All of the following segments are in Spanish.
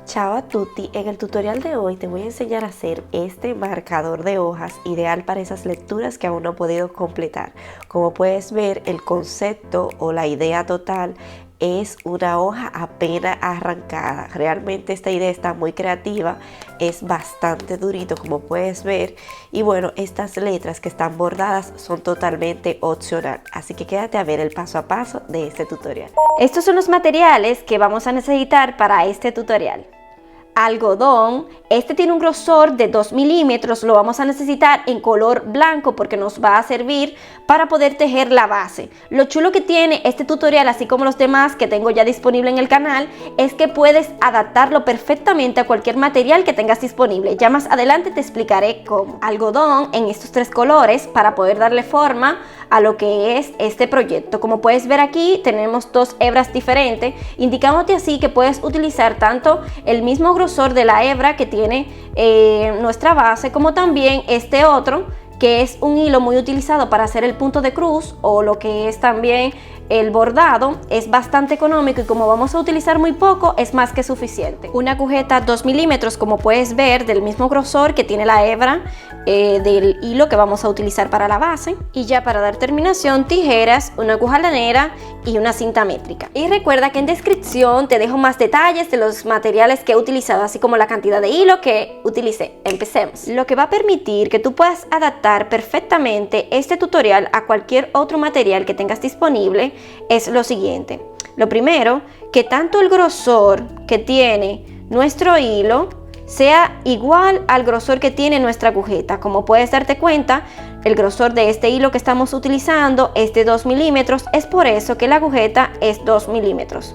Ciao a tutti, en el tutorial de hoy te voy a enseñar a hacer este marcador de hojas ideal para esas lecturas que aún no he podido completar. Como puedes ver, el concepto o la idea total es una hoja apenas arrancada. Realmente esta idea está muy creativa, es bastante durito como puedes ver, y bueno, estas letras que están bordadas son totalmente opcional, así que quédate a ver el paso a paso de este tutorial. Estos son los materiales que vamos a necesitar para este tutorial. Algodón, este tiene un grosor de 2 milímetros, lo vamos a necesitar en color blanco porque nos va a servir para poder tejer la base. Lo chulo que tiene este tutorial, así como los demás que tengo ya disponible en el canal, es que puedes adaptarlo perfectamente a cualquier material que tengas disponible. Ya más adelante te explicaré cómo. Algodón en estos tres colores para poder darle forma a lo que es este proyecto. Como puedes ver aquí, tenemos dos hebras diferentes, indicándote así que puedes utilizar tanto el mismo grosor de la hebra que tiene nuestra base, como también este otro, que es un hilo muy utilizado para hacer el punto de cruz o lo que es también el bordado. Es bastante económico y como vamos a utilizar muy poco, es más que suficiente. Una agujeta 2 milímetros, como puedes ver, del mismo grosor que tiene la hebra del hilo que vamos a utilizar para la base. Y ya para dar terminación, tijeras, una aguja lanera y una cinta métrica. Y recuerda que en descripción te dejo más detalles de los materiales que he utilizado, así como la cantidad de hilo que utilicé. Empecemos. Lo que va a permitir que tú puedas adaptar perfectamente este tutorial a cualquier otro material que tengas disponible es lo siguiente. Lo primero, que tanto el grosor que tiene nuestro hilo sea igual al grosor que tiene nuestra agujeta. Como puedes darte cuenta, el grosor de este hilo que estamos utilizando es de 2 milímetros, es por eso que la agujeta es 2 milímetros.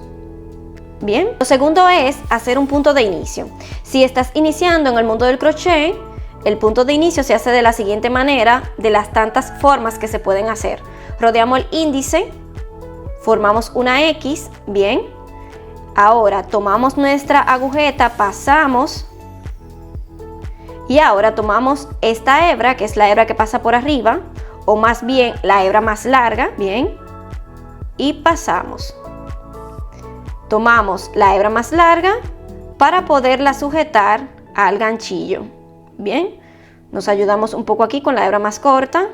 Bien, lo segundo es hacer un punto de inicio. Si estás iniciando en el mundo del crochet, el punto de inicio se hace de la siguiente manera, de las tantas formas que se pueden hacer. Rodeamos el índice, formamos una X, bien. Ahora tomamos nuestra agujeta, pasamos y ahora tomamos esta hebra, que es la hebra que pasa por arriba, o más bien la hebra más larga, bien, y pasamos. Tomamos la hebra más larga para poderla sujetar al ganchillo, bien. Nos ayudamos un poco aquí con la hebra más corta,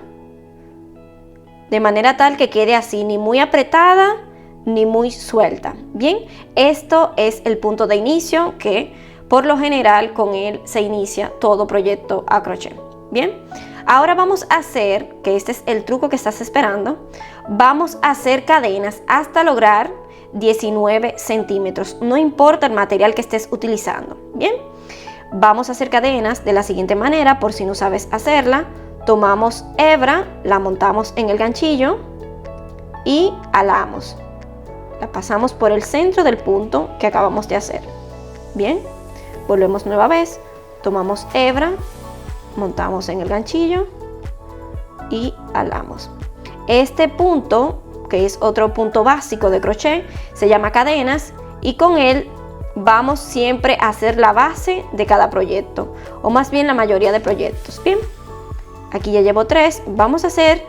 de manera tal que quede así, ni muy apretada ni muy suelta. Bien, esto es el punto de inicio que por lo general con él se inicia todo proyecto a crochet. Bien, ahora vamos a hacer, que este es el truco que estás esperando, vamos a hacer cadenas hasta lograr 19 centímetros, no importa el material que estés utilizando. Bien, vamos a hacer cadenas de la siguiente manera, por si no sabes hacerla. Tomamos hebra, la montamos en el ganchillo y alamos. La pasamos por el centro del punto que acabamos de hacer. Bien, volvemos nueva vez, tomamos hebra, montamos en el ganchillo y alamos. Este punto, que es otro punto básico de crochet, se llama cadenas y con él vamos siempre a hacer la base de cada proyecto, o más bien la mayoría de proyectos. Bien, aquí ya llevo 3, vamos a hacer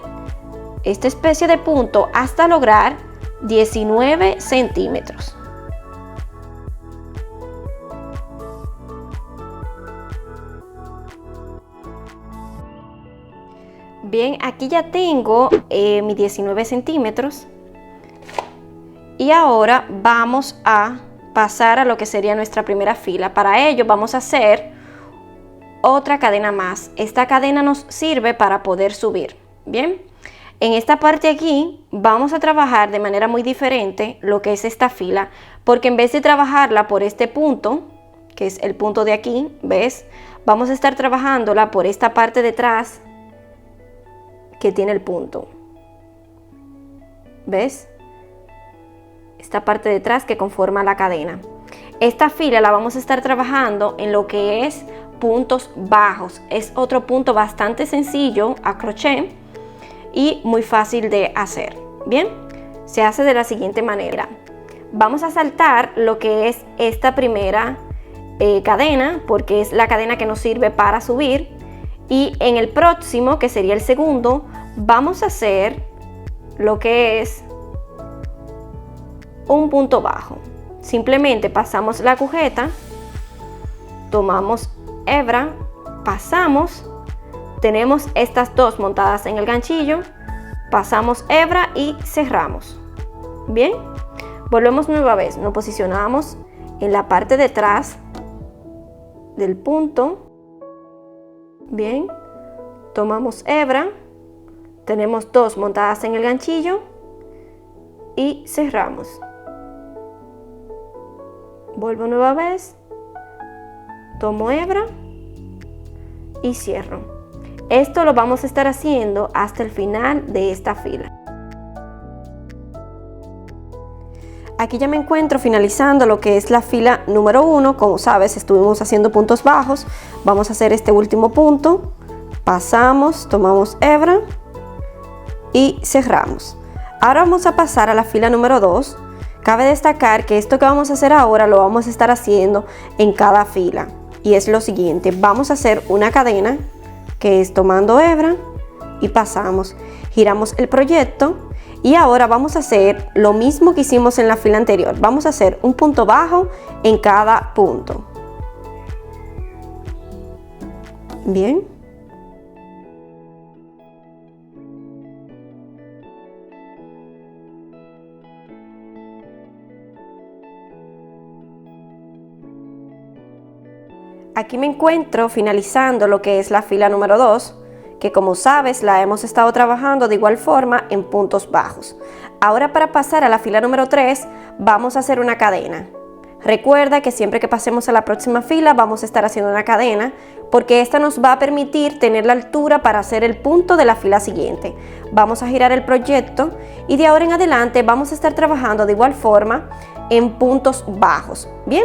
esta especie de punto hasta lograr 19 centímetros. Bien, aquí ya tengo mis 19 centímetros y ahora vamos a pasar a lo que sería nuestra primera fila. Para ello vamos a hacer otra cadena más. Esta cadena nos sirve para poder subir. Bien, en esta parte aquí vamos a trabajar de manera muy diferente lo que es esta fila, porque en vez de trabajarla por este punto, que es el punto de aquí, ¿ves? Vamos a estar trabajándola por esta parte de atrás que tiene el punto. ¿Ves? Esta parte de atrás que conforma la cadena. Esta fila la vamos a estar trabajando en lo que es puntos bajos. Es otro punto bastante sencillo a crochet y muy fácil de hacer. Bien, se hace de la siguiente manera. Vamos a saltar lo que es esta primera cadena, porque es la cadena que nos sirve para subir, y en el próximo, que sería el segundo, vamos a hacer lo que es un punto bajo. Simplemente pasamos la agujeta tomamos hebra, pasamos, tenemos estas dos montadas en el ganchillo, pasamos hebra y cerramos. Bien, volvemos nueva vez, nos posicionamos en la parte de atrás del punto. Bien, tomamos hebra, tenemos dos montadas en el ganchillo y cerramos. Vuelvo nueva vez, tomo hebra y cierro. Esto lo vamos a estar haciendo hasta el final de esta fila. Aquí ya me encuentro finalizando lo que es la fila número 1. Como sabes, estuvimos haciendo puntos bajos. Vamos a hacer este último punto. Pasamos, tomamos hebra y cerramos. Ahora vamos a pasar a la fila número 2. Cabe destacar que esto que vamos a hacer ahora lo vamos a estar haciendo en cada fila. Y es lo siguiente, vamos a hacer una cadena, que es tomando hebra y pasamos. Giramos el proyecto y ahora vamos a hacer lo mismo que hicimos en la fila anterior. Vamos a hacer un punto bajo en cada punto. Bien. Aquí me encuentro finalizando lo que es la fila número 2, que como sabes la hemos estado trabajando de igual forma en puntos bajos. Ahora para pasar a la fila número 3 vamos a hacer una cadena. Recuerda que siempre que pasemos a la próxima fila vamos a estar haciendo una cadena, porque esta nos va a permitir tener la altura para hacer el punto de la fila siguiente. Vamos a girar el proyecto y de ahora en adelante vamos a estar trabajando de igual forma en puntos bajos. Bien,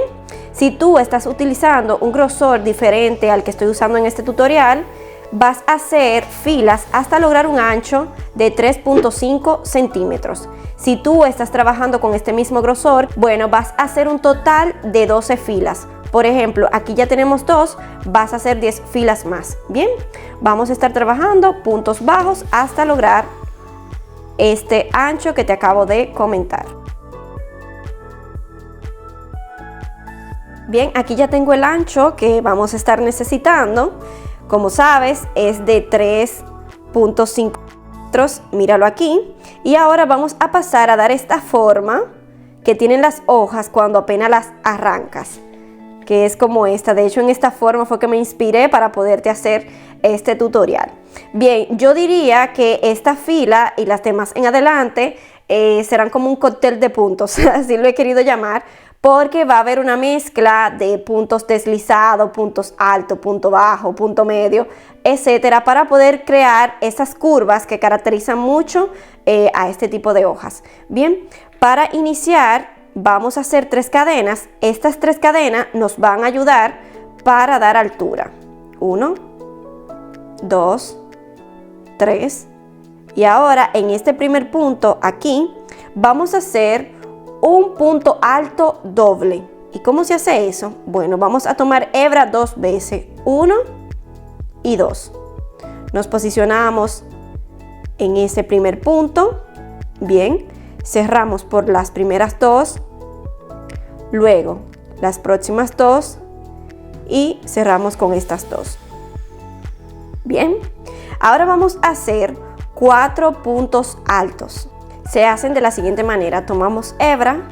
si tú estás utilizando un grosor diferente al que estoy usando en este tutorial, vas a hacer filas hasta lograr un ancho de 3.5 centímetros. Si tú estás trabajando con este mismo grosor, bueno, vas a hacer un total de 12 filas. Por ejemplo, aquí ya tenemos 2, vas a hacer 10 filas más. Bien, vamos a estar trabajando puntos bajos hasta lograr este ancho que te acabo de comentar. Bien, aquí ya tengo el ancho que vamos a estar necesitando. Como sabes, es de 3.5 metros, míralo aquí. Y ahora vamos a pasar a dar esta forma que tienen las hojas cuando apenas las arrancas, que es como esta. De hecho, en esta forma fue que me inspiré para poderte hacer este tutorial. Bien, yo diría que esta fila y las demás en adelante serán como un cóctel de puntos, así lo he querido llamar, porque va a haber una mezcla de puntos deslizados, puntos altos, punto bajo, punto medio, etcétera, para poder crear esas curvas que caracterizan mucho a este tipo de hojas. Bien, para iniciar vamos a hacer 3 cadenas. Estas 3 cadenas nos van a ayudar para dar altura. 1, 2, 3. Y ahora en este primer punto aquí vamos a hacer un punto alto doble. ¿Y cómo se hace eso? Bueno, vamos a tomar hebra 2 veces, 1 y 2. Nos posicionamos en ese primer punto. Bien, cerramos por las primeras 2, luego las próximas 2 y cerramos con estas 2. Bien, ahora vamos a hacer 4 puntos altos. Se hacen de la siguiente manera: tomamos hebra,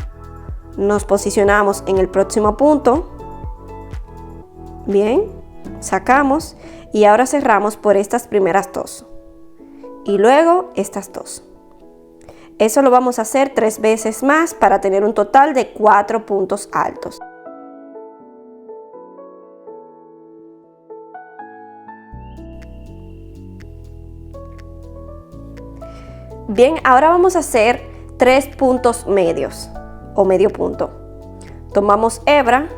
nos posicionamos en el próximo punto, bien, sacamos y ahora cerramos por estas primeras 2 y luego estas 2. Eso lo vamos a hacer 3 veces más para tener un total de 4 puntos altos. Bien, ahora vamos a hacer 3 puntos medios o medio punto. Tomamos hebra,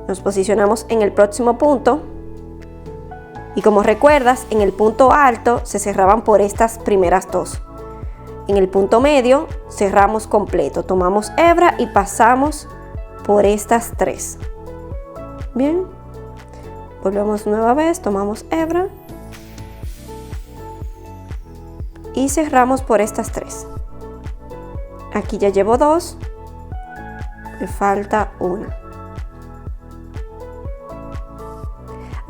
nos posicionamos en el próximo punto y como recuerdas, en el punto alto se cerraban por estas primeras 2. En el punto medio cerramos completo, tomamos hebra y pasamos por estas 3. Bien, volvemos nueva vez, tomamos hebra y cerramos por estas 3. Aquí ya llevo 2, me falta una.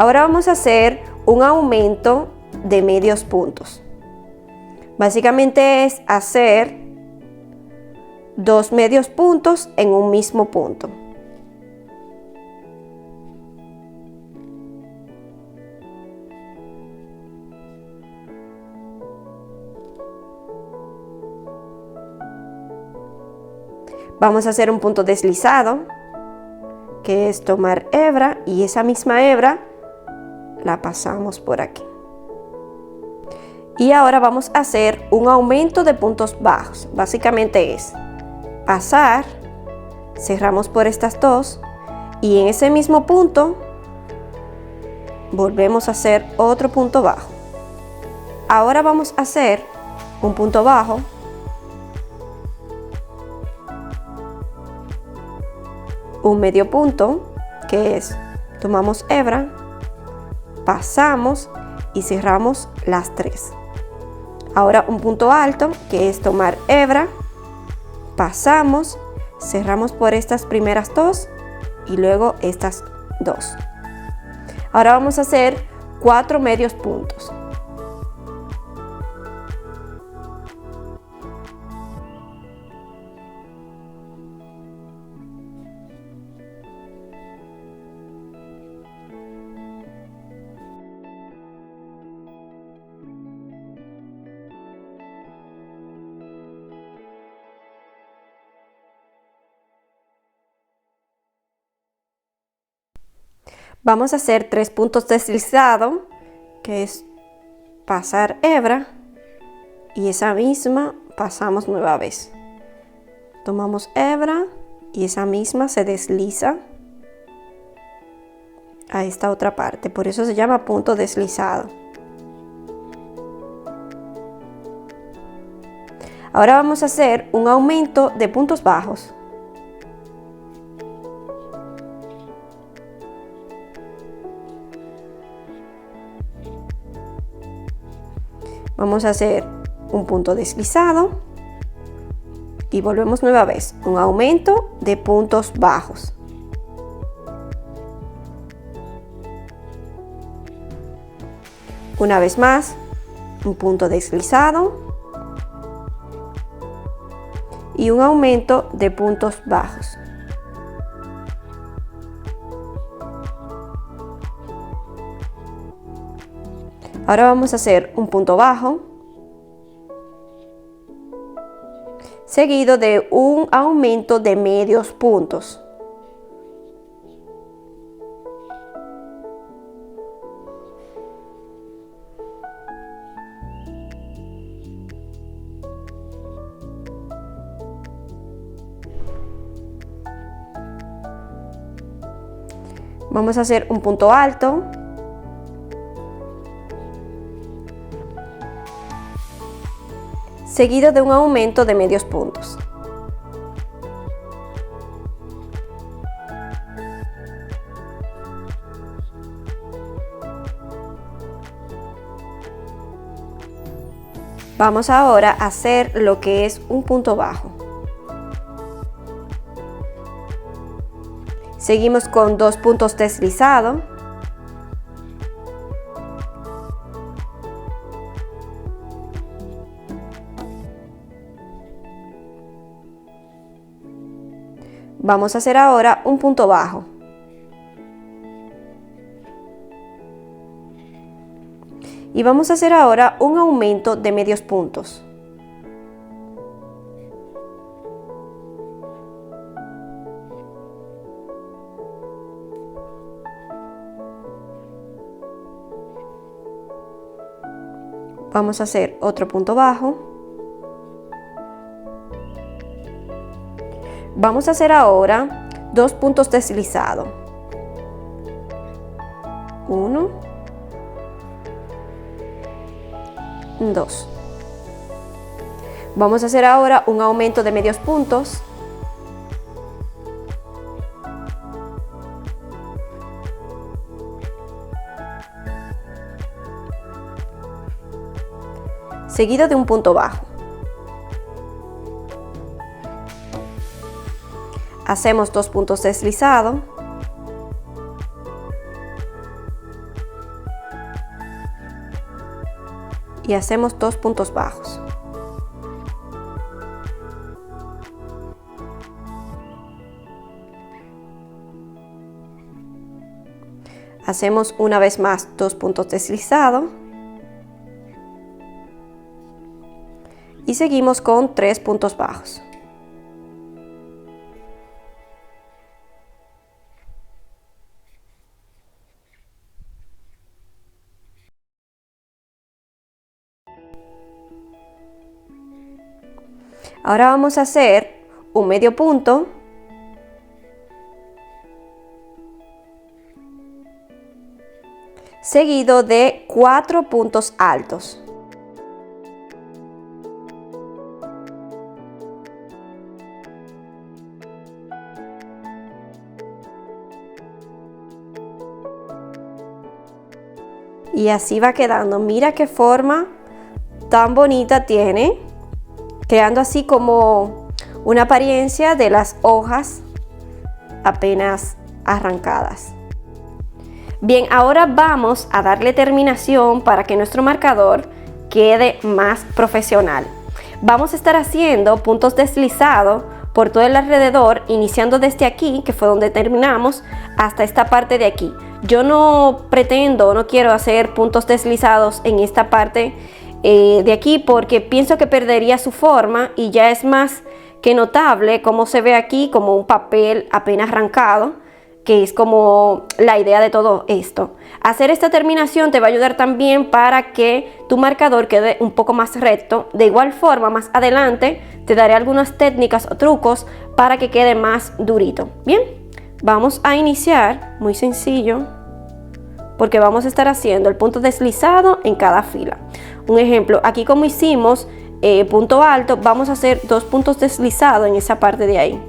Ahora vamos a hacer un aumento de medios puntos. Básicamente es hacer 2 medios puntos en un mismo punto. Vamos a hacer un punto deslizado, que es tomar hebra y esa misma hebra la pasamos por aquí. Y ahora vamos a hacer un aumento de puntos bajos. Básicamente es pasar, cerramos por estas dos y en ese mismo punto volvemos a hacer otro punto bajo. Ahora vamos a hacer un punto bajo, un medio punto, que es tomamos hebra, pasamos y cerramos las tres. Ahora un punto alto, que es tomar hebra, pasamos, cerramos por estas primeras dos y luego estas dos. Ahora vamos a hacer 4 medios puntos. Vamos a hacer 3 puntos deslizados, que es pasar hebra y esa misma pasamos nueva vez. Tomamos hebra y esa misma se desliza a esta otra parte, por eso se llama punto deslizado. Ahora vamos a hacer un aumento de puntos bajos. Vamos a hacer un punto deslizado y volvemos nueva vez, un aumento de puntos bajos. Una vez más, un punto deslizado y un aumento de puntos bajos. Ahora vamos a hacer un punto bajo, seguido de un aumento de medios puntos. Vamos a hacer un punto alto. Seguido de un aumento de medios puntos. Vamos ahora a hacer lo que es un punto bajo. Seguimos con 2 puntos deslizados. Vamos a hacer ahora un punto bajo. Y vamos a hacer ahora un aumento de medios puntos. Vamos a hacer otro punto bajo. Vamos a hacer ahora 2 puntos deslizados. 1, 2. Vamos a hacer ahora un aumento de medios puntos. Seguido de un punto bajo. Hacemos 2 puntos deslizados. y hacemos 2 puntos bajos. Hacemos una vez más 2 puntos deslizados y seguimos con 3 puntos bajos. Ahora vamos a hacer un medio punto seguido de 4 puntos altos. Y así va quedando. Mira qué forma tan bonita tiene, creando así como una apariencia de las hojas apenas arrancadas. Bien, ahora vamos a darle terminación para que nuestro marcador quede más profesional. Vamos a estar haciendo puntos deslizados por todo el alrededor, iniciando desde aquí, que fue donde terminamos, hasta esta parte de aquí. Yo no quiero hacer puntos deslizados en esta parte de aquí porque pienso que perdería su forma y ya es más que notable cómo se ve aquí como un papel apenas arrancado, que es como la idea de todo esto. Hacer esta terminación te va a ayudar también para que tu marcador quede un poco más recto. De igual forma, más adelante te daré algunas técnicas o trucos para que quede más durito. Bien, vamos a iniciar, muy sencillo, porque vamos a estar haciendo el punto deslizado en cada fila. Un ejemplo, aquí como hicimos punto alto, vamos a hacer 2 puntos deslizados en esa parte de ahí.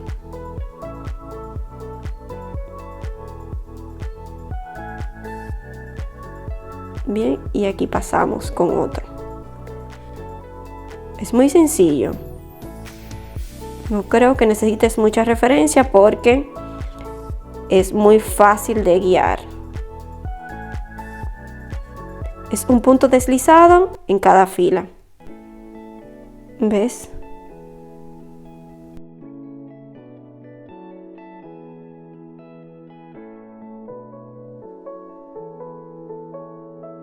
Bien, y aquí pasamos con otro. Es muy sencillo. No creo que necesites mucha referencia porque es muy fácil de guiar. Es un punto deslizado en cada fila. ¿Ves?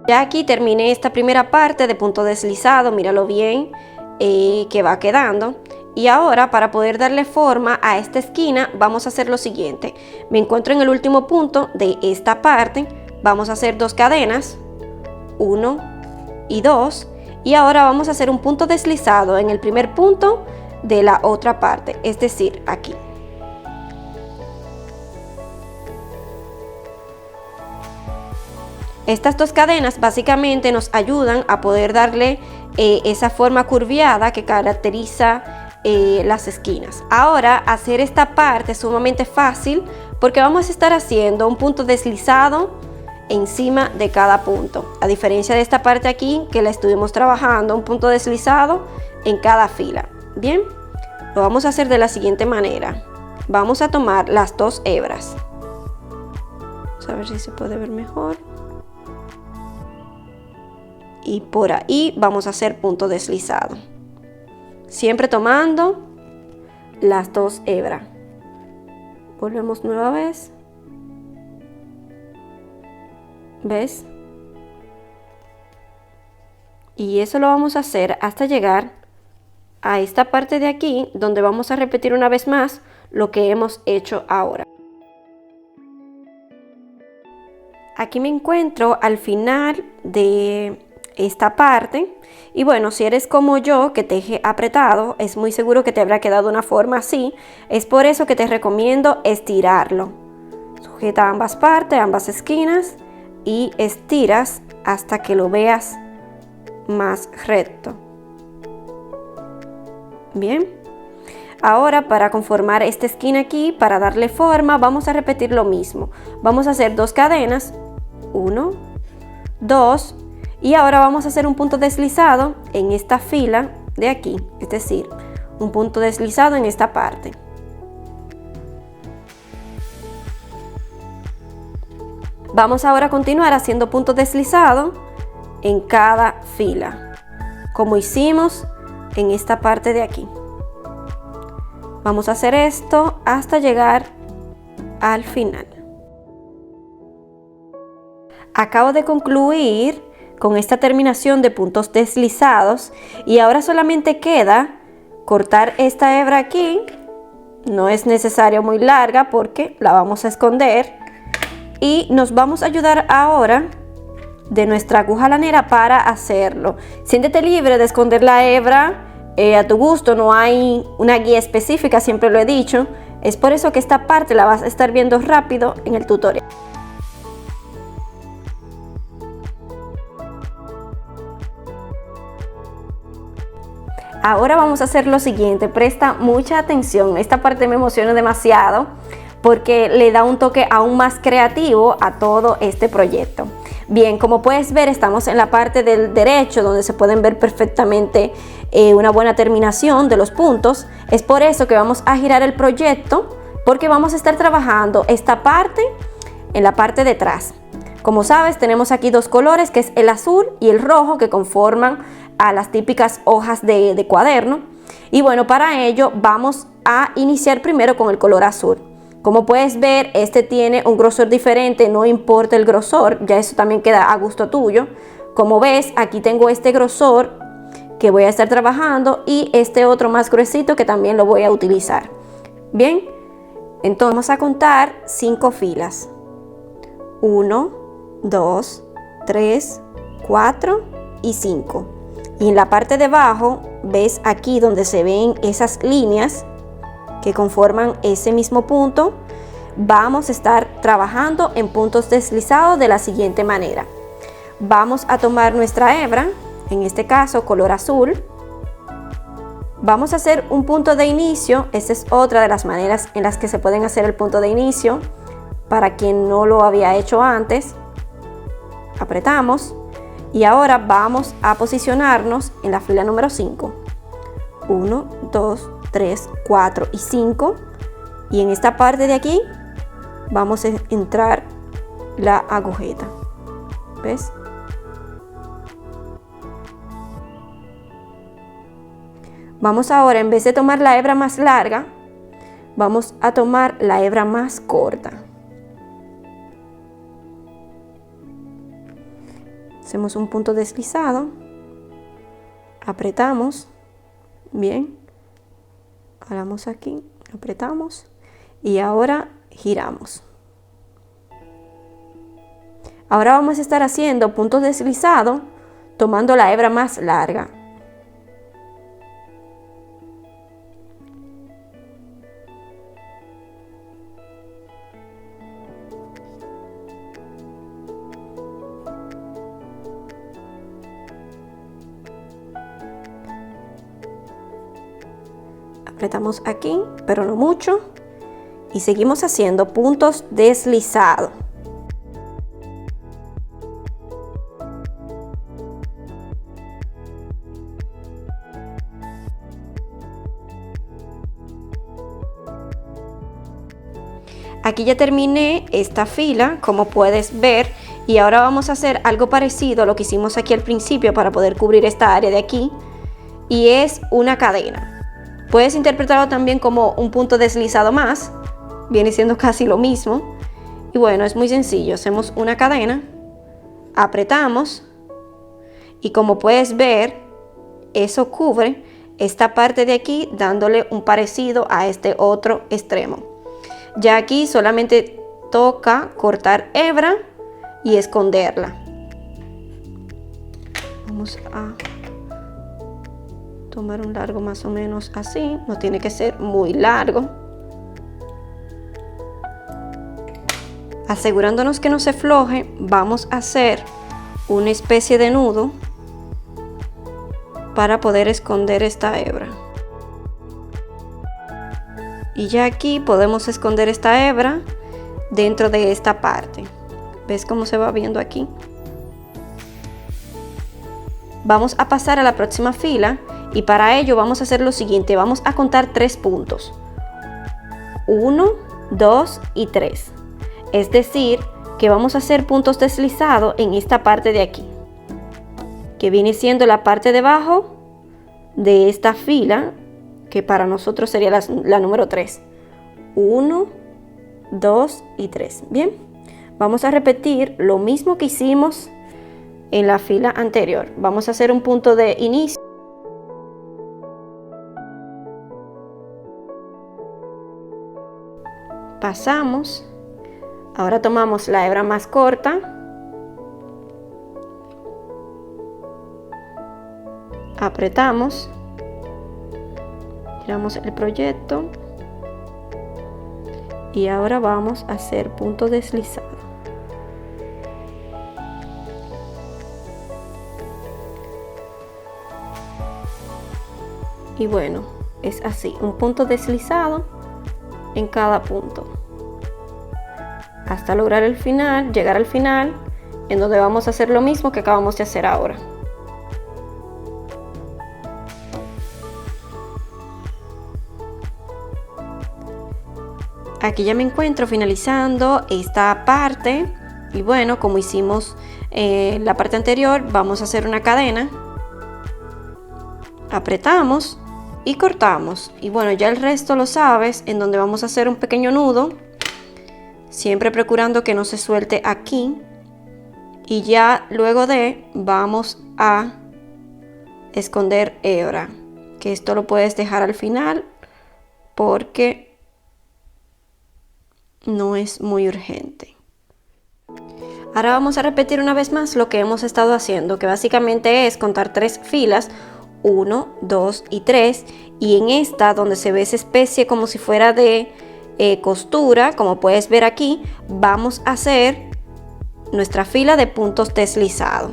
Ya aquí terminé esta primera parte de punto deslizado, míralo bien que va quedando. Y ahora, para poder darle forma a esta esquina, vamos a hacer lo siguiente. Me encuentro en el último punto de esta parte, vamos a hacer 2 cadenas, 1 y 2, y ahora vamos a hacer un punto deslizado en el primer punto de la otra parte, es decir, aquí. Estas 2 cadenas básicamente nos ayudan a poder darle esa forma curviada que caracteriza las esquinas. Ahora, hacer esta parte es sumamente fácil porque vamos a estar haciendo un punto deslizado encima de cada punto, a diferencia de esta parte aquí que la estuvimos trabajando, un punto deslizado en cada fila. Bien, lo vamos a hacer de la siguiente manera. Vamos a tomar las 2 hebras. Vamos a ver si se puede ver mejor. Y por ahí vamos a hacer punto deslizado, siempre tomando las 2 hebras. Volvemos nueva vez. ¿Ves? Y eso lo vamos a hacer hasta llegar a esta parte de aquí, donde vamos a repetir una vez más lo que hemos hecho ahora. Aquí me encuentro al final de esta parte y bueno, si eres como yo que teje apretado, es muy seguro que te habrá quedado una forma así. Es por eso que te recomiendo estirarlo. Sujeta ambas partes, ambas esquinas y estiras hasta que lo veas más recto. Bien, ahora para conformar esta esquina aquí, para darle forma, vamos a repetir lo mismo. Vamos a hacer 2 cadenas, 1, 2, y ahora vamos a hacer un punto deslizado en esta fila de aquí, es decir, un punto deslizado en esta parte. Vamos ahora a continuar haciendo puntos deslizados en cada fila. como hicimos en esta parte de aquí. Vamos a hacer esto hasta llegar al final. Acabo de concluir con esta terminación de puntos deslizados y ahora solamente queda cortar esta hebra aquí. No es necesario muy larga porque la vamos a esconder y nos vamos a ayudar ahora de nuestra aguja lanera para hacerlo. Siéntete libre de esconder la hebra a tu gusto, no hay una guía específica, siempre lo he dicho. Es por eso que esta parte la vas a estar viendo rápido en el tutorial. Ahora vamos a hacer lo siguiente, presta mucha atención, esta parte me emociona demasiado porque le da un toque aún más creativo a todo este proyecto. Bien, como puedes ver, estamos en la parte del derecho donde se pueden ver perfectamente una buena terminación de los puntos. Es por eso que vamos a girar el proyecto, porque vamos a estar trabajando esta parte en la parte de atrás. Como sabes, tenemos aquí dos colores, que es el azul y el rojo, que conforman a las típicas hojas de cuaderno. Y bueno, para ello vamos a iniciar primero con el color azul. Como puedes ver, este tiene un grosor diferente, no importa el grosor, ya eso también queda a gusto tuyo. Como ves, aquí tengo este grosor que voy a estar trabajando y este otro más gruesito que también lo voy a utilizar. Bien, entonces vamos a contar 5 filas. 1, 2, 3, 4 y 5. Y en la parte de abajo, ves aquí donde se ven esas líneas que conforman ese mismo punto, vamos a estar trabajando en puntos deslizados de la siguiente manera. Vamos a tomar nuestra hebra, en este caso color azul. Vamos a hacer un punto de inicio. Esta es otra de las maneras en las que se pueden hacer el punto de inicio para quien no lo había hecho antes. Apretamos y ahora vamos a posicionarnos en la fila número 5. 1, 2, 3, 4 y 5, y en esta parte de aquí vamos a entrar la agujeta. ¿Ves? Vamos ahora, en vez de tomar la hebra más larga, vamos a tomar la hebra más corta. Hacemos un punto deslizado, apretamos, bien. Jalamos aquí, apretamos y ahora giramos. Ahora vamos a estar haciendo puntos deslizados tomando la hebra más larga. Apretamos aquí, pero no mucho, y seguimos haciendo puntos deslizados. Aquí ya terminé esta fila, como puedes ver, y ahora vamos a hacer algo parecido a lo que hicimos aquí al principio para poder cubrir esta área de aquí, y es una cadena. Puedes interpretarlo también como un punto deslizado más, viene siendo casi lo mismo. Y bueno, es muy sencillo, hacemos una cadena, apretamos y como puedes ver, eso cubre esta parte de aquí dándole un parecido a este otro extremo. Ya aquí solamente toca cortar hebra y esconderla. Vamos a tomar un largo más o menos así, no tiene que ser muy largo. Asegurándonos que no se floje, vamos a hacer una especie de nudo para poder esconder esta hebra. Y ya aquí podemos esconder esta hebra dentro de esta parte. ¿Ves cómo se va viendo aquí? Vamos a pasar a la próxima fila. Y para ello vamos a hacer lo siguiente, vamos a contar 3 puntos. 1, 2 y 3. Es decir, que vamos a hacer puntos deslizados en esta parte de aquí. que viene siendo la parte de abajo de esta fila, que para nosotros sería la número 3. 1, 2 y 3. Bien, vamos a repetir lo mismo que hicimos en la fila anterior. Vamos a hacer un punto de inicio. Pasamos. Ahora tomamos la hebra más corta. Apretamos. Giramos el proyecto. Y ahora vamos a hacer punto deslizado. Y bueno, es así, un punto deslizado en cada punto. Hasta lograr el final, llegar al final, en donde vamos a hacer lo mismo que acabamos de hacer ahora. Aquí ya me encuentro finalizando esta parte y bueno, como hicimos la parte anterior, vamos a hacer una cadena, apretamos y cortamos. Y bueno, ya el resto lo sabes, en donde vamos a hacer un pequeño nudo, siempre procurando que no se suelte aquí, y ya luego vamos a esconder hebra, que esto lo puedes dejar al final porque no es muy urgente. Ahora vamos a repetir una vez más lo que hemos estado haciendo, que básicamente es contar 3 filas, 1, 2 y 3, y en esta donde se ve esa especie como si fuera de costura, como puedes ver aquí, vamos a hacer nuestra fila de puntos deslizados.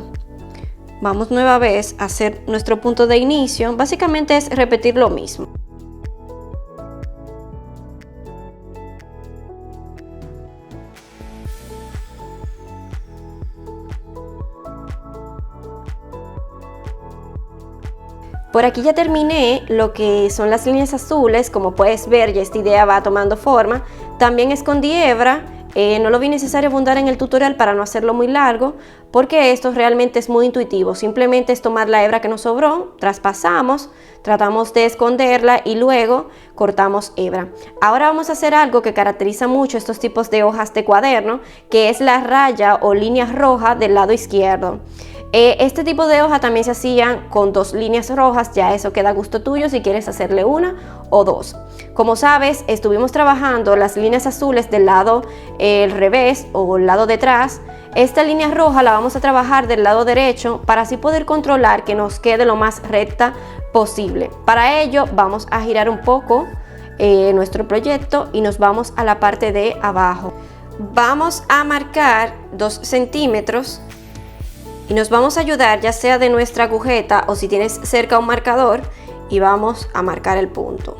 Vamos nueva vez a hacer nuestro punto de inicio, básicamente es repetir lo mismo. Por aquí ya terminé lo que son las líneas azules, como puedes ver ya esta idea va tomando forma. También escondí hebra, no lo vi necesario abundar en el tutorial para no hacerlo muy largo, porque esto realmente es muy intuitivo, simplemente es tomar la hebra que nos sobró, traspasamos, tratamos de esconderla y luego cortamos hebra. Ahora vamos a hacer algo que caracteriza mucho estos tipos de hojas de cuaderno, que es la raya o línea roja del lado izquierdo. Este tipo de hoja también se hacían con 2 líneas rojas, ya eso queda a gusto tuyo si quieres hacerle 1 o 2. Como sabes, estuvimos trabajando las líneas azules del lado el revés o el lado detrás. Esta línea roja la vamos a trabajar del lado derecho para así poder controlar que nos quede lo más recta posible. Para ello vamos a girar un poco nuestro proyecto y nos vamos a la parte de abajo. Vamos a marcar 2 centímetros. Y nos vamos a ayudar ya sea de nuestra agujeta o si tienes cerca un marcador y vamos a marcar el punto.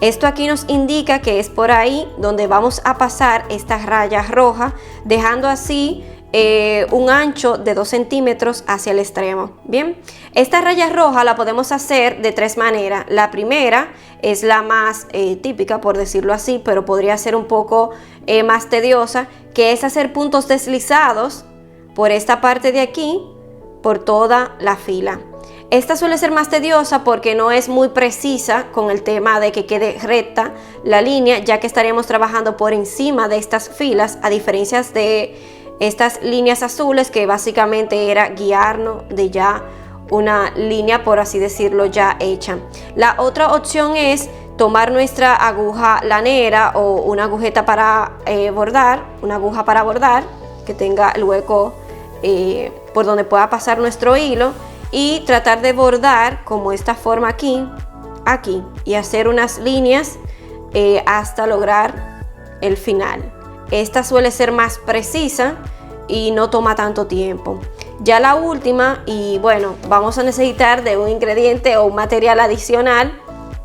Esto aquí nos indica que es por ahí donde vamos a pasar esta raya roja, dejando así un ancho de 2 centímetros hacia el extremo. Bien, esta raya roja la podemos hacer de 3 maneras. La primera es la más típica, por decirlo así, pero podría ser un poco más tediosa, que es hacer puntos deslizados por esta parte de aquí, por toda la fila. Esta suele ser más tediosa porque no es muy precisa con el tema de que quede recta la línea, ya que estaríamos trabajando por encima de estas filas, a diferencia de estas líneas azules que básicamente era guiarnos de ya una línea, por así decirlo, ya hecha. La otra opción es tomar nuestra aguja lanera o una agujeta para bordar, una aguja para bordar que tenga el hueco por donde pueda pasar nuestro hilo y tratar de bordar como esta forma aquí y hacer unas líneas hasta lograr el final. Esta suele ser más precisa y no toma tanto tiempo. Ya la última, y bueno, vamos a necesitar de un ingrediente o un material adicional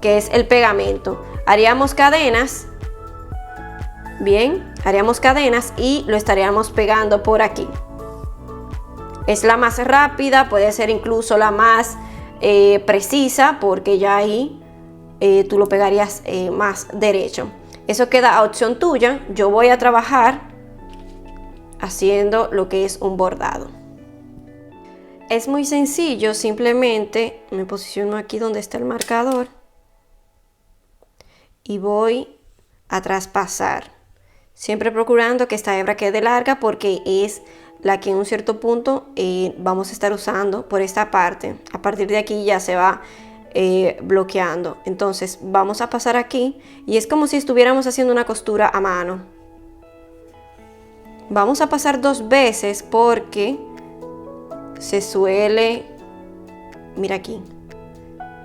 que es el pegamento. Haríamos cadenas, bien, haríamos cadenas y lo estaríamos pegando por aquí. Es la más rápida, puede ser incluso la más precisa, porque ya ahí tú lo pegarías más derecho. Eso queda a opción tuya. Yo voy a trabajar haciendo lo que es un bordado. Es muy sencillo, simplemente me posiciono aquí donde está el marcador y voy a traspasar, siempre procurando que esta hebra quede larga porque es la que en un cierto punto vamos a estar usando por esta parte. A partir de aquí ya se va bloqueando. Entonces vamos a pasar aquí y es como si estuviéramos haciendo una costura a mano. Vamos a pasar 2 veces porque se suele, mira aquí,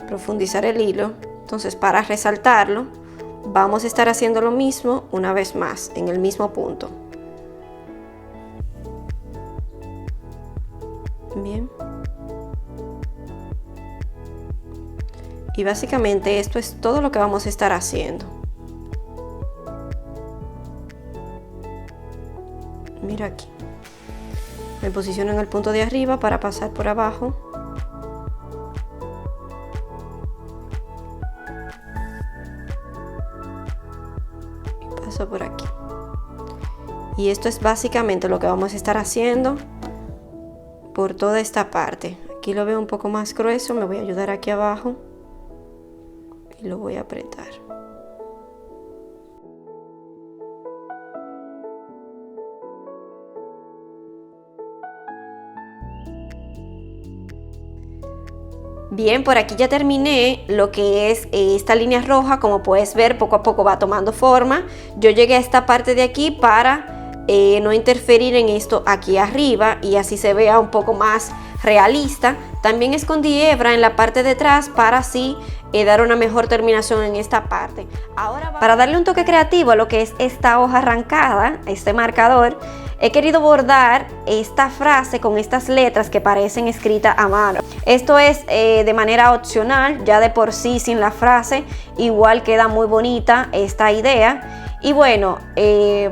profundizar el hilo. Entonces, para resaltarlo, vamos a estar haciendo lo mismo una vez más en el mismo punto. Bien. Y básicamente esto es todo lo que vamos a estar haciendo. Mira aquí. Me posiciono en el punto de arriba para pasar por abajo. Y paso por aquí. Y esto es básicamente lo que vamos a estar haciendo por toda esta parte. Aquí lo veo un poco más grueso, me voy a ayudar aquí abajo y lo voy a apretar. Bien, por aquí ya terminé lo que es esta línea roja. Como puedes ver, poco a poco va tomando forma. Yo llegué a esta parte de aquí para no interferir en esto aquí arriba y así se vea un poco más realista. También escondí hebra en la parte de atrás para así dar una mejor terminación en esta parte. Ahora, para darle un toque creativo a lo que es esta hoja arrancada, este marcador, he querido bordar esta frase con estas letras que parecen escritas a mano. Esto es de manera opcional, ya de por sí sin la frase igual queda muy bonita esta idea. Y bueno,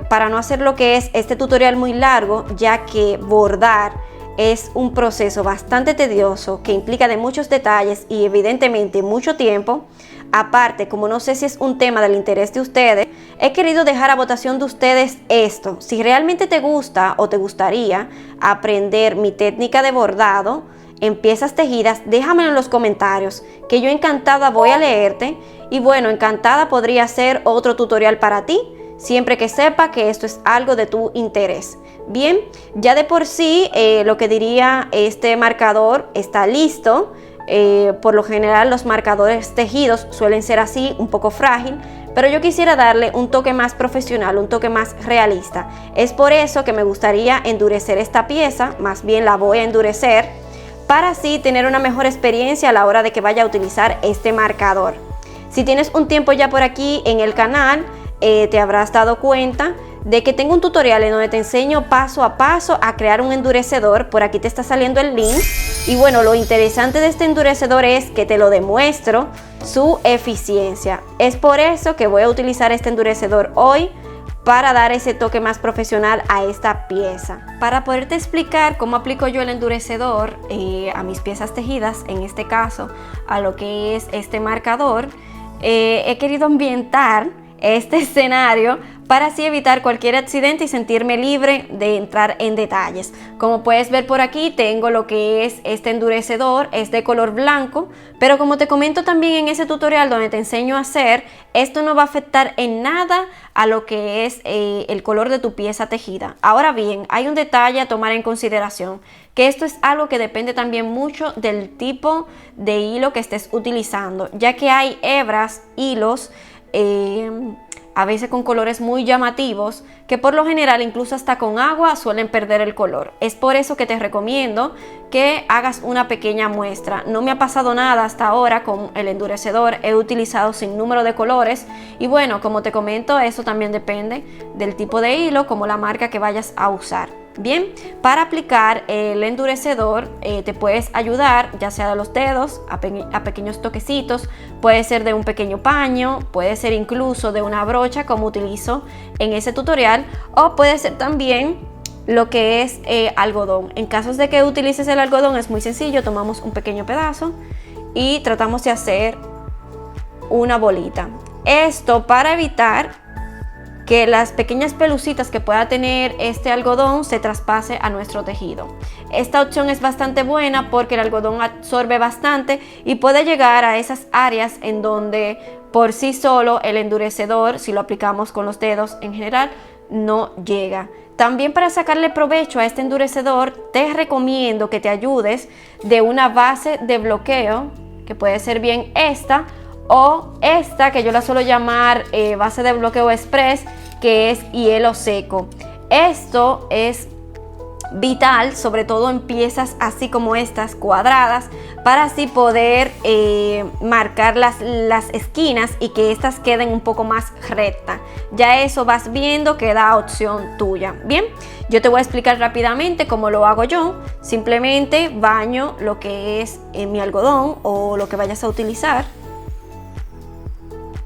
para no hacer lo que es este tutorial muy largo, ya que bordar es un proceso bastante tedioso que implica de muchos detalles y evidentemente mucho tiempo. Aparte, como no sé si es un tema del interés de ustedes, he querido dejar a votación de ustedes esto. Si realmente te gusta o te gustaría aprender mi técnica de bordado en piezas tejidas, déjamelo en los comentarios, que yo encantada voy a leerte. Y bueno, encantada podría hacer otro tutorial para ti, siempre que sepa que esto es algo de tu interés. Bien, ya de por sí lo que diría este marcador está listo. Por lo general los marcadores tejidos suelen ser así, un poco frágil, pero yo quisiera darle un toque más profesional, un toque más realista. Es por eso que me gustaría endurecer esta pieza, más bien la voy a endurecer, para así tener una mejor experiencia a la hora de que vaya a utilizar este marcador. Si tienes un tiempo ya por aquí en el canal, te habrás dado cuenta de que tengo un tutorial en donde te enseño paso a paso a crear un endurecedor. Por aquí te está saliendo el link. Y bueno, lo interesante de este endurecedor es que te lo demuestro su eficiencia. Es por eso que voy a utilizar este endurecedor hoy para dar ese toque más profesional a esta pieza. Para poderte explicar cómo aplico yo el endurecedor a mis piezas tejidas, en este caso a lo que es este marcador, he querido ambientar este escenario para así evitar cualquier accidente y sentirme libre de entrar en detalles. Como puedes ver por aquí, tengo lo que es este endurecedor, es de color blanco, pero como te comento también en ese tutorial donde te enseño a hacer, esto no va a afectar en nada a lo que es el color de tu pieza tejida. Ahora bien, hay un detalle a tomar en consideración, que esto es algo que depende también mucho del tipo de hilo que estés utilizando, ya que hay hebras, hilos, a veces con colores muy llamativos que por lo general incluso hasta con agua suelen perder el color. Es por eso que te recomiendo que hagas una pequeña muestra. No me ha pasado nada hasta ahora con el endurecedor, he utilizado sin número de colores y bueno, como te comento, eso también depende del tipo de hilo, como la marca que vayas a usar. Bien, para aplicar el endurecedor te puedes ayudar ya sea de los dedos a pequeños toquecitos, puede ser de un pequeño paño, puede ser incluso de una brocha como utilizo en ese tutorial, o puede ser también lo que es algodón. En casos de que utilices el algodón es muy sencillo, tomamos un pequeño pedazo y tratamos de hacer una bolita. Esto para evitar que las pequeñas pelucitas que pueda tener este algodón se traspase a nuestro tejido. Esta opción es bastante buena porque el algodón absorbe bastante y puede llegar a esas áreas en donde por sí solo el endurecedor, si lo aplicamos con los dedos en general, no llega. También para sacarle provecho a este endurecedor, te recomiendo que te ayudes de una base de bloqueo, que puede ser bien esta o esta, que yo la suelo llamar base de bloqueo express, que es hielo seco. Esto es vital, sobre todo en piezas así como estas, cuadradas, para así poder marcar las esquinas y que estas queden un poco más rectas. Ya eso vas viendo, que da opción tuya. Bien, yo te voy a explicar rápidamente cómo lo hago yo. Simplemente baño lo que es mi algodón o lo que vayas a utilizar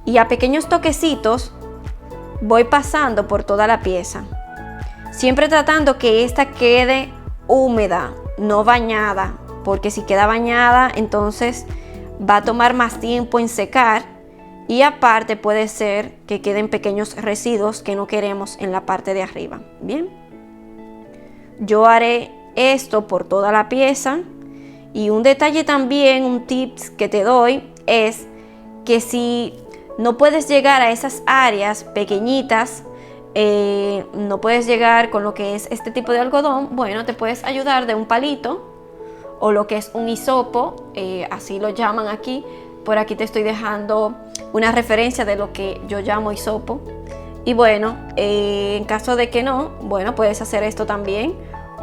y a pequeños toquecitos voy pasando por toda la pieza, siempre tratando que esta quede húmeda, no bañada, porque si queda bañada entonces va a tomar más tiempo en secar y aparte puede ser que queden pequeños residuos que no queremos en la parte de arriba. Bien, yo haré esto por toda la pieza. Y un detalle también, un tips que te doy es que si no puedes llegar a esas áreas pequeñitas, no puedes llegar con lo que es este tipo de algodón, bueno, te puedes ayudar de un palito o lo que es un hisopo, así lo llaman aquí. Por aquí te estoy dejando una referencia de lo que yo llamo hisopo. Y bueno, en caso de que no, bueno, puedes hacer esto también.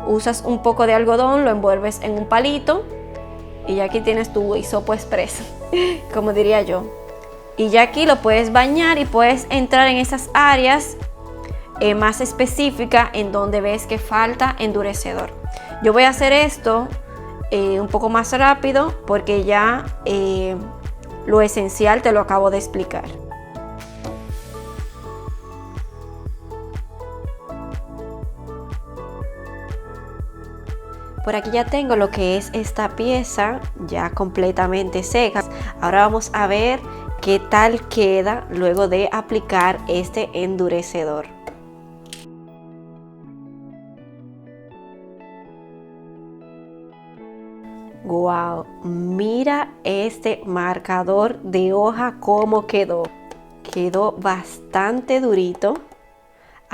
Usas un poco de algodón, lo envuelves en un palito y ya aquí tienes tu hisopo express, como diría yo. Y ya aquí lo puedes bañar y puedes entrar en esas áreas más específicas en donde ves que falta endurecedor. Yo voy a hacer esto un poco más rápido porque ya lo esencial te lo acabo de explicar. Por aquí ya tengo lo que es esta pieza ya completamente seca. Ahora vamos a ver qué tal queda luego de aplicar este endurecedor. Wow, mira este marcador de hoja cómo quedó. Quedó bastante durito.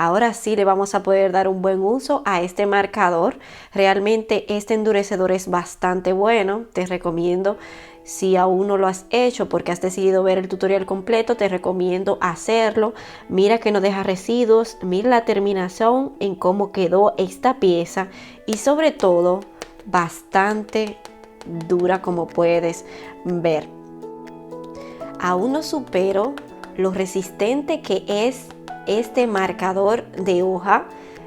Ahora sí le vamos a poder dar un buen uso a este marcador. Realmente este endurecedor es bastante bueno. Te recomiendo, si aún no lo has hecho porque has decidido ver el tutorial completo, te recomiendo hacerlo. Mira que no deja residuos, mira la terminación en cómo quedó esta pieza y sobre todo bastante dura, como puedes ver. Aún no supero lo resistente que es este marcador de hoja,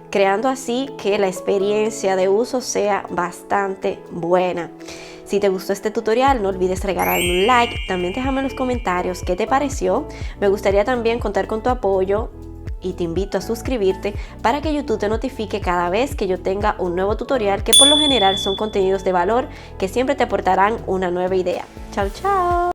creando así que la experiencia de uso sea bastante buena. Si te gustó este tutorial, no olvides regalarme un like. También déjame en los comentarios qué te pareció. Me gustaría también contar con tu apoyo y te invito a suscribirte para que YouTube te notifique cada vez que yo tenga un nuevo tutorial, que por lo general son contenidos de valor que siempre te aportarán una nueva idea. Chao, chao.